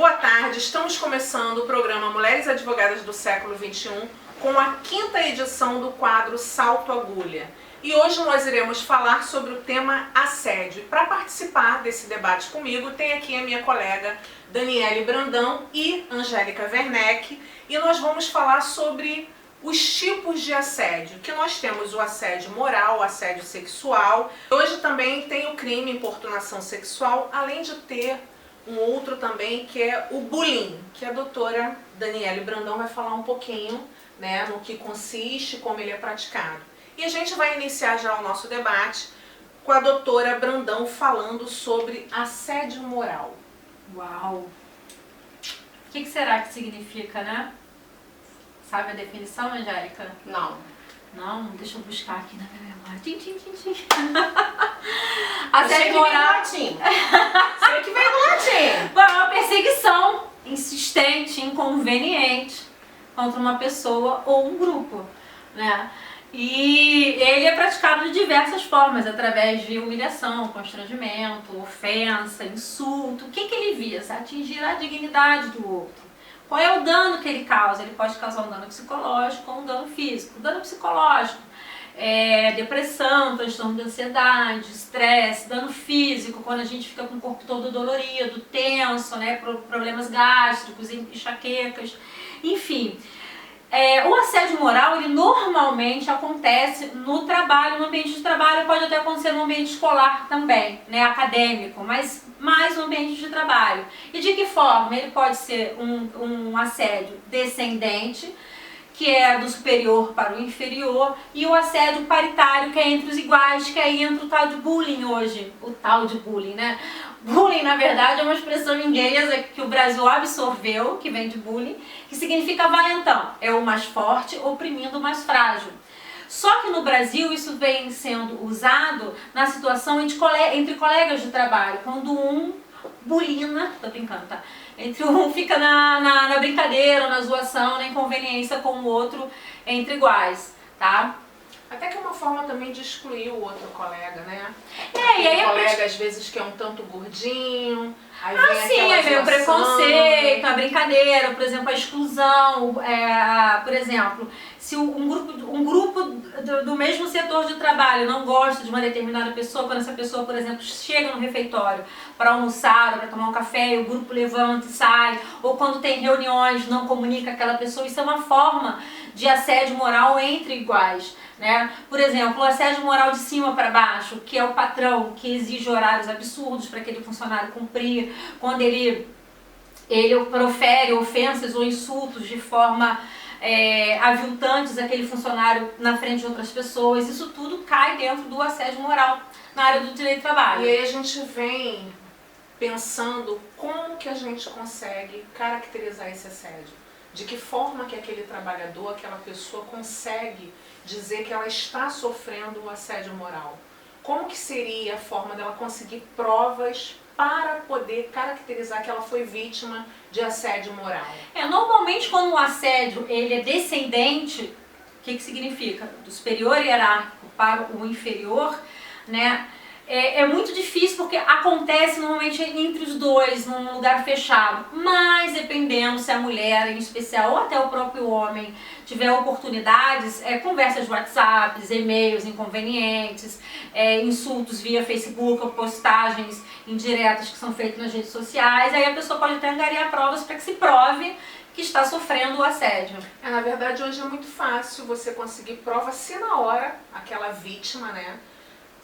Boa tarde, estamos começando o programa Mulheres Advogadas do Século XXI com a 5ª edição do quadro Salto Agulha. E hoje nós iremos falar sobre o tema assédio. Para participar desse debate comigo, tem aqui a minha colega Daniele Brandão e Angélica Werneck, e nós vamos falar sobre os tipos de assédio, que nós temos o assédio moral, o assédio sexual. Hoje também tem o crime importunação sexual, além de ter um outro também que é o bullying, que a doutora Daniele Brandão vai falar um pouquinho, né, no que consiste, como ele é praticado. E a gente vai iniciar já o nosso debate com a doutora Brandão falando sobre assédio moral. Uau! O que será que significa, né? Sabe a definição, Angélica? Não. Não? Deixa eu buscar aqui na minha memória. Tim, tim, tim, tim. Assédio moral. Sei que vem do latim. Bom, é uma perseguição insistente, inconveniente contra uma pessoa ou um grupo, né? E ele é praticado de diversas formas, através de humilhação, constrangimento, ofensa, insulto. O que ele visa? Atingir a dignidade do outro. Qual é o dano que ele causa? Ele pode causar um dano psicológico ou um dano físico. O dano psicológico é depressão, transtorno de ansiedade, estresse. Dano físico, quando a gente fica com o corpo todo dolorido, tenso, né? Problemas gástricos, enxaquecas, enfim. O assédio moral, ele normalmente acontece no trabalho, no ambiente de trabalho, pode até acontecer no ambiente escolar também, né, acadêmico, mas mais no ambiente de trabalho. E de que forma? Ele pode ser um assédio descendente, que é do superior para o inferior, e o assédio paritário, que é entre os iguais, que aí entra o tal de bullying hoje, o tal de bullying, né? Bullying, na verdade, é uma expressão inglesa que o Brasil absorveu, que vem de bullying, que significa valentão, é o mais forte oprimindo o mais frágil. Só que no Brasil isso vem sendo usado na situação entre colegas de trabalho, quando um bulina, tô brincando, tá? Entre um fica na brincadeira, na zoação, na inconveniência com o outro entre iguais, tá? Até que é uma forma também de excluir o outro colega, né? E aí o colega às vezes que é um tanto gordinho, aí vem aí vem o preconceito, a brincadeira, por exemplo, a exclusão, por exemplo, se um grupo do mesmo setor de trabalho não gosta de uma determinada pessoa, quando essa pessoa, por exemplo, chega no refeitório para almoçar ou para tomar um café, e o grupo levanta e sai, ou quando tem reuniões não comunica aquela pessoa, isso é uma forma de assédio moral entre iguais, né? Por exemplo, o assédio moral de cima para baixo, que é o patrão que exige horários absurdos para aquele funcionário cumprir, quando ele profere ofensas ou insultos de forma aviltantes àquele funcionário na frente de outras pessoas, isso tudo cai dentro do assédio moral na área do direito do trabalho. E aí a gente vem pensando como que a gente consegue caracterizar esse assédio. De que forma que aquele trabalhador, aquela pessoa consegue dizer que ela está sofrendo o assédio moral? Como que seria a forma dela conseguir provas para poder caracterizar que ela foi vítima de assédio moral? Normalmente quando o assédio ele é descendente, o que significa? Do superior hierárquico para o inferior, né? É muito difícil porque acontece normalmente entre os dois, num lugar fechado, mas dependendo se a mulher em especial ou até o próprio homem tiver oportunidades, conversas de WhatsApp, e-mails inconvenientes, insultos via Facebook ou postagens indiretas que são feitas nas redes sociais, aí a pessoa pode até angariar provas para que se prove que está sofrendo o assédio. Na verdade hoje é muito fácil você conseguir prova se na hora aquela vítima, né,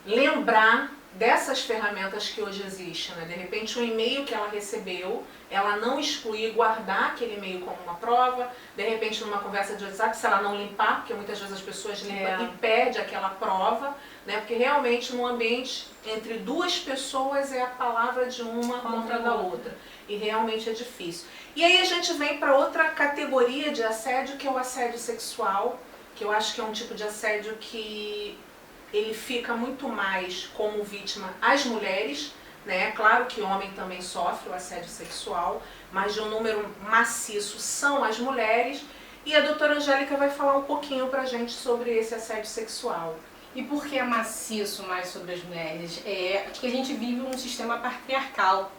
lembrar dessas ferramentas que hoje existem, né? De repente o e-mail que ela recebeu, ela não excluir, guardar aquele e-mail como uma prova, de repente numa conversa de WhatsApp, se ela não limpar, porque muitas vezes as pessoas limpam e perdem aquela prova, né? Porque realmente no ambiente entre duas pessoas é a palavra de uma contra a da outra, e realmente é difícil. E aí a gente vem para outra categoria de assédio, que é o assédio sexual, que eu acho que é um tipo de assédio que ele fica muito mais como vítima as mulheres, né? Claro que o homem também sofre o assédio sexual, mas de um número maciço são as mulheres. E a doutora Angélica vai falar um pouquinho pra gente sobre esse assédio sexual. E por que é maciço mais sobre as mulheres? É porque a gente vive um sistema patriarcal,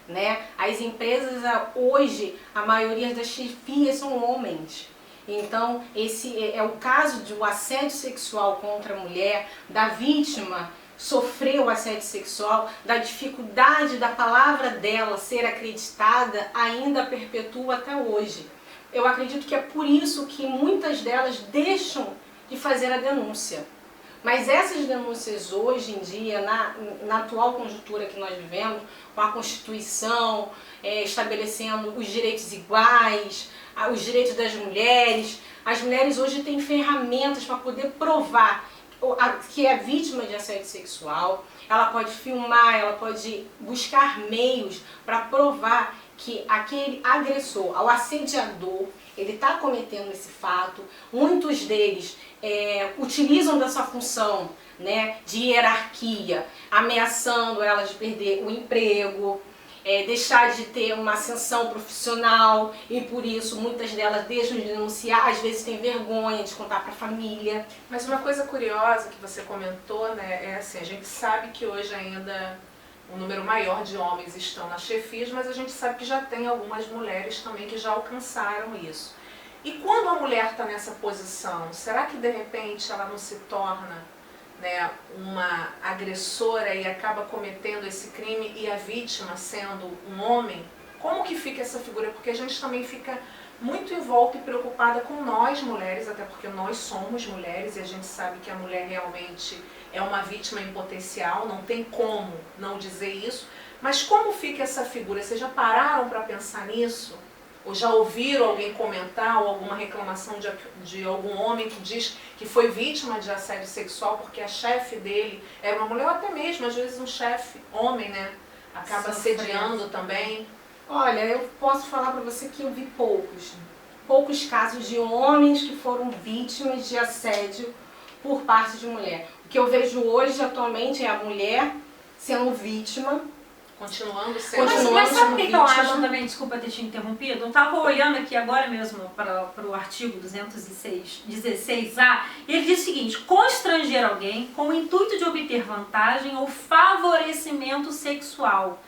né? As empresas hoje, a maioria das chefias são homens. Então, esse é o caso de um assédio sexual contra a mulher, da vítima sofreu assédio sexual, da dificuldade da palavra dela ser acreditada, ainda perpetua até hoje. Eu acredito que é por isso que muitas delas deixam de fazer a denúncia. Mas essas denúncias hoje em dia, na atual conjuntura que nós vivemos, com a Constituição, estabelecendo os direitos iguais, os direitos das mulheres, as mulheres hoje têm ferramentas para poder provar que é vítima de assédio sexual. Ela pode filmar, ela pode buscar meios para provar que aquele agressor, o assediador, ele está cometendo esse fato. Muitos deles utilizam dessa função, né, de hierarquia, ameaçando elas de perder o emprego, deixar de ter uma ascensão profissional, e por isso muitas delas deixam de denunciar, às vezes têm vergonha de contar para a família. Mas uma coisa curiosa que você comentou, né, é assim, a gente sabe que hoje ainda um número maior de homens estão nas chefias, mas a gente sabe que já tem algumas mulheres também que já alcançaram isso. E quando a mulher está nessa posição, será que de repente ela não se torna, né, uma agressora e acaba cometendo esse crime e a vítima sendo um homem? Como que fica essa figura? Porque a gente também fica muito envolta e preocupada com nós mulheres, até porque nós somos mulheres e a gente sabe que a mulher realmente é uma vítima em potencial, não tem como não dizer isso. Mas como fica essa figura? Vocês já pararam para pensar nisso? Ou já ouviram alguém comentar ou alguma reclamação de algum homem que diz que foi vítima de assédio sexual porque a chefe dele era uma mulher, ou até mesmo, às vezes, um chefe homem, né? Acaba assediando também. Olha, eu posso falar para você que eu vi poucos casos de homens que foram vítimas de assédio por parte de mulher. O que eu vejo hoje, atualmente, é a mulher sendo vítima. Continuando sendo. Mas sabe o que eu acho também, desculpa ter te interrompido? Eu estava olhando aqui agora mesmo para o artigo 216A, e ele diz o seguinte: constranger alguém com o intuito de obter vantagem ou favorecimento sexual,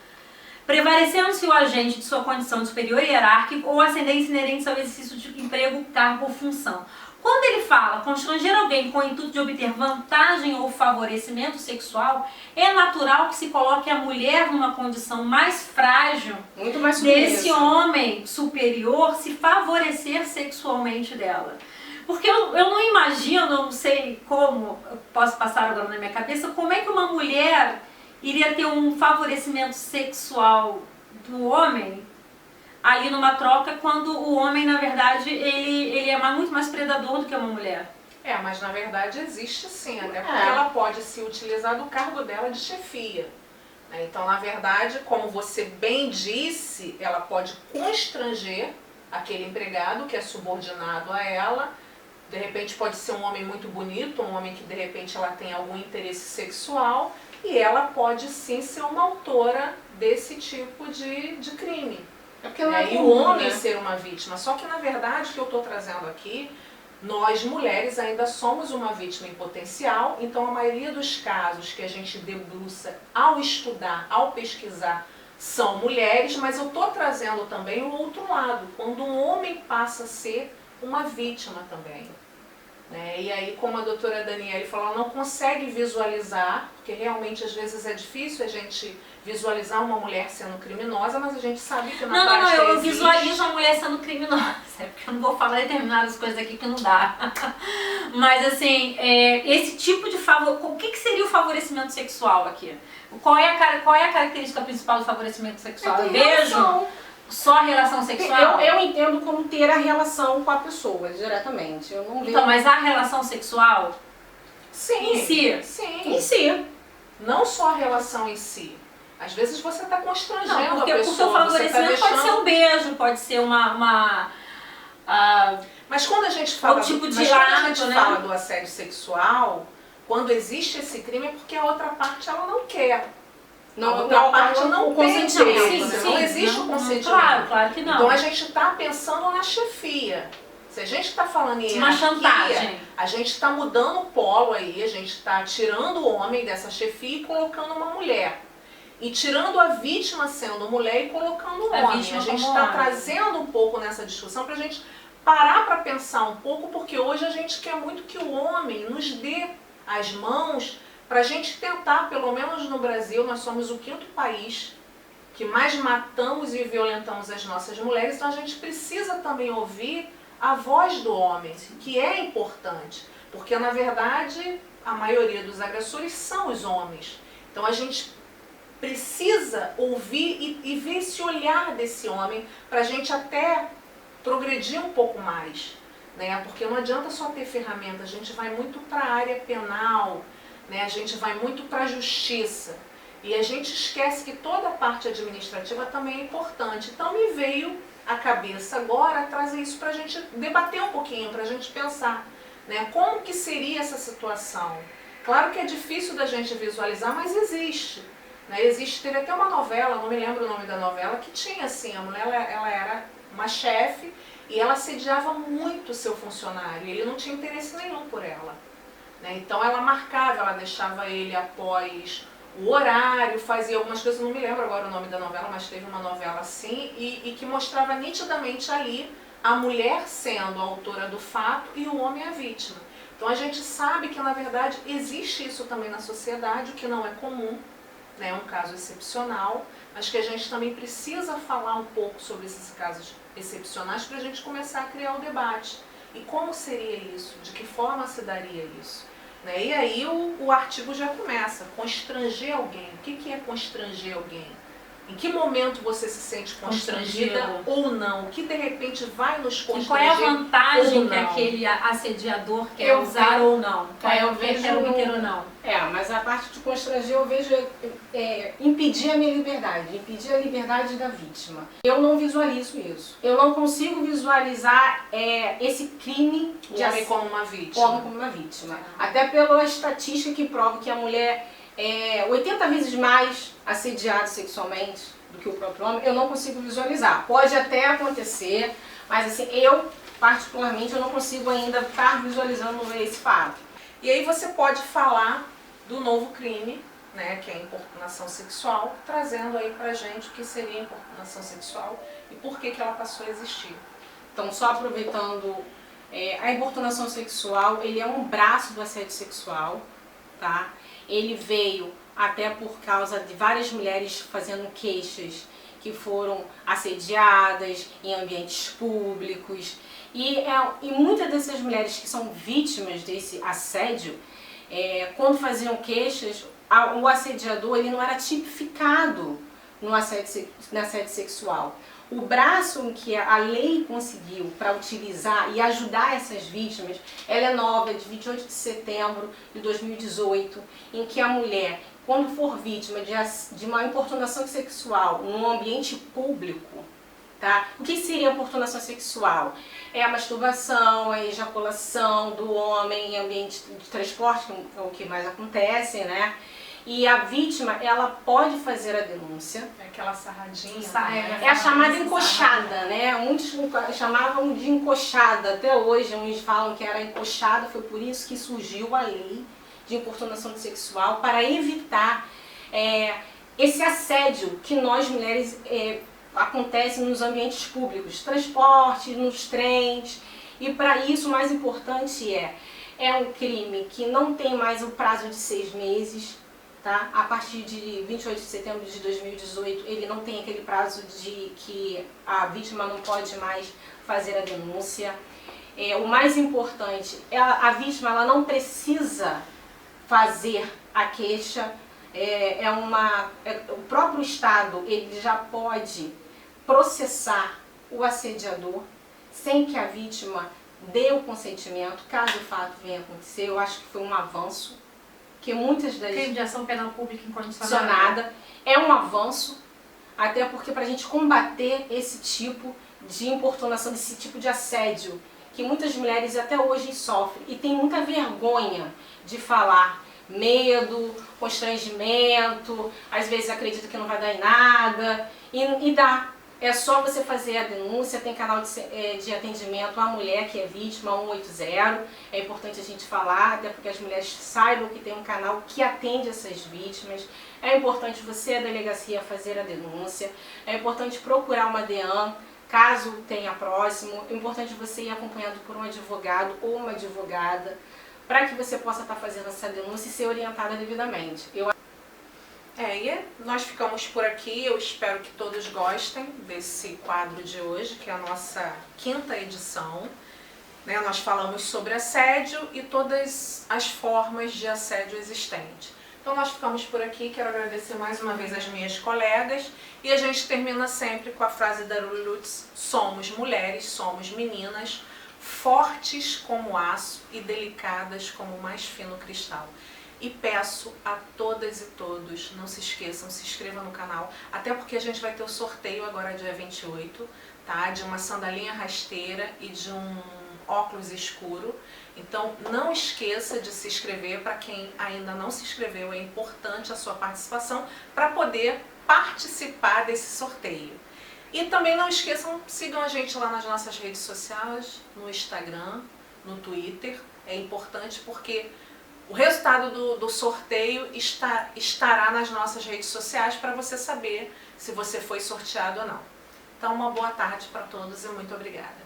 prevalecendo-se o agente de sua condição de superior hierárquico ou ascendência inerente ao exercício de emprego, cargo ou função. Quando ele fala constranger alguém com o intuito de obter vantagem ou favorecimento sexual, é natural que se coloque a mulher numa condição mais frágil, muito mais desse homem superior se favorecer sexualmente dela. Porque eu não imagino, não sei como, eu posso passar agora na minha cabeça, como é que uma mulher iria ter um favorecimento sexual do homem ali numa troca, quando o homem, na verdade, ele é muito mais predador do que uma mulher. Mas na verdade existe sim, até porque ela pode se utilizar do cargo dela de chefia. Então, na verdade, como você bem disse, ela pode constranger aquele empregado que é subordinado a ela. De repente pode ser um homem muito bonito, um homem que de repente ela tem algum interesse sexual, e ela pode sim ser uma autora desse tipo de crime. E o homem ser uma vítima. Só que na verdade o que eu estou trazendo aqui, nós mulheres ainda somos uma vítima em potencial. Então a maioria dos casos que a gente debruça ao estudar, ao pesquisar, são mulheres. Mas eu estou trazendo também o outro lado, quando um homem passa a ser uma vítima também. E aí, como a doutora Daniele falou, ela não consegue visualizar, porque realmente às vezes é difícil a gente visualizar uma mulher sendo criminosa, mas a gente sabe que na prática eu visualizo a mulher sendo criminosa, porque eu não vou falar determinadas coisas aqui que não dá. Mas assim, esse tipo de favor, o que seria o favorecimento sexual aqui? Qual é a característica principal do favorecimento sexual? Beijo? Só a relação sexual? Eu entendo como ter a relação com a pessoa, diretamente. Eu não vejo... Então, mas a relação sexual? Sim. Em si? Sim. Em si. Não só a relação em si. Às vezes você está constrangendo a pessoa. Porque o favorecimento pode ser um beijo, pode ser mas quando a gente fala, tipo de fala do assédio sexual, quando existe esse crime é porque a outra parte ela não quer. A outra parte não tem direito, não existe o consentimento. Claro que não. Então a gente está pensando na chefia. Se a gente está falando em uma chantagem, a gente está mudando o polo aí, a gente está tirando o homem dessa chefia e colocando uma mulher. e tirando a vítima sendo mulher e colocando o A homem. vítima A gente como está homem. trazendo um pouco nessa discussão para a gente parar para pensar um pouco, porque hoje a gente quer muito que o homem nos dê as mãos para a gente tentar, pelo menos no Brasil, nós somos o 5º país que mais matamos e violentamos as nossas mulheres, então a gente precisa também ouvir a voz do homem, que é importante, porque na verdade a maioria dos agressores são os homens. Então a gente precisa ouvir e ver esse olhar desse homem para a gente até progredir um pouco mais, né? Porque não adianta só ter ferramenta, a gente vai muito para a área penal, né? A gente vai muito para a justiça e a gente esquece que toda a parte administrativa também é importante. Então me veio à cabeça agora trazer isso para a gente debater um pouquinho, para a gente pensar, né? Como que seria essa situação? Claro que é difícil da gente visualizar, mas existe. Né? Teve até uma novela, não me lembro o nome da novela, que tinha assim, a mulher ela era uma chefe e ela assediava muito o seu funcionário, e ele não tinha interesse nenhum por ela. Né? Então ela marcava, ela deixava ele após o horário, fazia algumas coisas, não me lembro agora o nome da novela, mas teve uma novela assim, e que mostrava nitidamente ali a mulher sendo a autora do fato e o homem a vítima. Então a gente sabe que na verdade existe isso também na sociedade, o que não é comum, né? É um caso excepcional, mas que a gente também precisa falar um pouco sobre esses casos excepcionais para a gente começar a criar o debate. E como seria isso? De que forma se daria isso? Né? E aí o artigo já começa, constranger alguém. O que é constranger alguém? Em que momento você se sente constrangida ou não? O que de repente vai nos constranger? E qual é a vantagem ou que não? aquele assediador quer usar ou não? Eu vejo quer obter ou não? Mas a parte de constranger eu vejo impedir a minha liberdade, impedir a liberdade da vítima. Eu não visualizo isso. Eu não consigo visualizar esse crime de homem como uma vítima. Como uma vítima. Até pela estatística que prova que a mulher 80 vezes mais assediado sexualmente do que o próprio homem, eu não consigo visualizar. Pode até acontecer, mas assim, eu particularmente eu não consigo ainda estar visualizando esse fato. E aí você pode falar do novo crime, né, que é a importunação sexual, trazendo aí pra gente o que seria a importunação sexual e por que ela passou a existir. Então, só aproveitando, a importunação sexual, ele é um braço do assédio sexual, tá? Ele veio até por causa de várias mulheres fazendo queixas que foram assediadas em ambientes públicos. E muitas dessas mulheres que são vítimas desse assédio, quando faziam queixas, o assediador ele não era tipificado no assédio sexual. O braço que a lei conseguiu para utilizar e ajudar essas vítimas, ela é nova, de 28 de setembro de 2018, em que a mulher, quando for vítima de uma importunação sexual no ambiente público, tá? O que seria importunação sexual? É a masturbação, a ejaculação do homem em ambiente de transporte, que é o que mais acontece, né? E a vítima, ela pode fazer a denúncia. É aquela sarradinha. É a chamada encoxada, né? Muitos chamavam de encoxada. Até hoje, uns falam que era encoxada. Foi por isso que surgiu a lei de importunação sexual, para evitar esse assédio que nós mulheres acontece nos ambientes públicos, transporte, nos trens. E para isso, o mais importante é um crime que não tem mais o prazo de 6 meses. Tá? A partir de 28 de setembro de 2018, ele não tem aquele prazo de que a vítima não pode mais fazer a denúncia. O mais importante, a vítima ela não precisa fazer a queixa. O próprio Estado ele já pode processar o assediador sem que a vítima dê o consentimento, caso o fato venha a acontecer. Eu acho que foi um avanço. Que muitas das... Crime de ação penal pública incondicionada é um avanço, até porque para a gente combater esse tipo de importunação, esse tipo de assédio, que muitas mulheres até hoje sofrem e tem muita vergonha de falar, medo, constrangimento, às vezes acredita que não vai dar em nada, e dá. É só você fazer a denúncia, tem canal de atendimento à mulher que é vítima, 180. É importante a gente falar, até porque as mulheres saibam que tem um canal que atende essas vítimas. É importante você, a delegacia, fazer a denúncia. É importante procurar uma DEAN, caso tenha próximo. É importante você ir acompanhado por um advogado ou uma advogada, para que você possa estar fazendo essa denúncia e ser orientada devidamente. E nós ficamos por aqui. Eu espero que todos gostem desse quadro de hoje, que é a nossa 5ª edição. Nós falamos sobre assédio e todas as formas de assédio existentes. Então nós ficamos por aqui. Quero agradecer mais uma vez as minhas colegas. E a gente termina sempre com a frase da Lulutz: somos mulheres, somos meninas, fortes como aço e delicadas como o mais fino cristal. E peço a todas e todos, não se esqueçam, se inscrevam no canal, até porque a gente vai ter o sorteio agora dia 28, tá? De uma sandalinha rasteira e de um óculos escuro. Então não esqueça de se inscrever. Para quem ainda não se inscreveu, é importante a sua participação para poder participar desse sorteio. E também não esqueçam, sigam a gente lá nas nossas redes sociais, no Instagram, no Twitter. É importante porque o resultado do sorteio estará nas nossas redes sociais para você saber se você foi sorteado ou não. Então, uma boa tarde para todos e muito obrigada.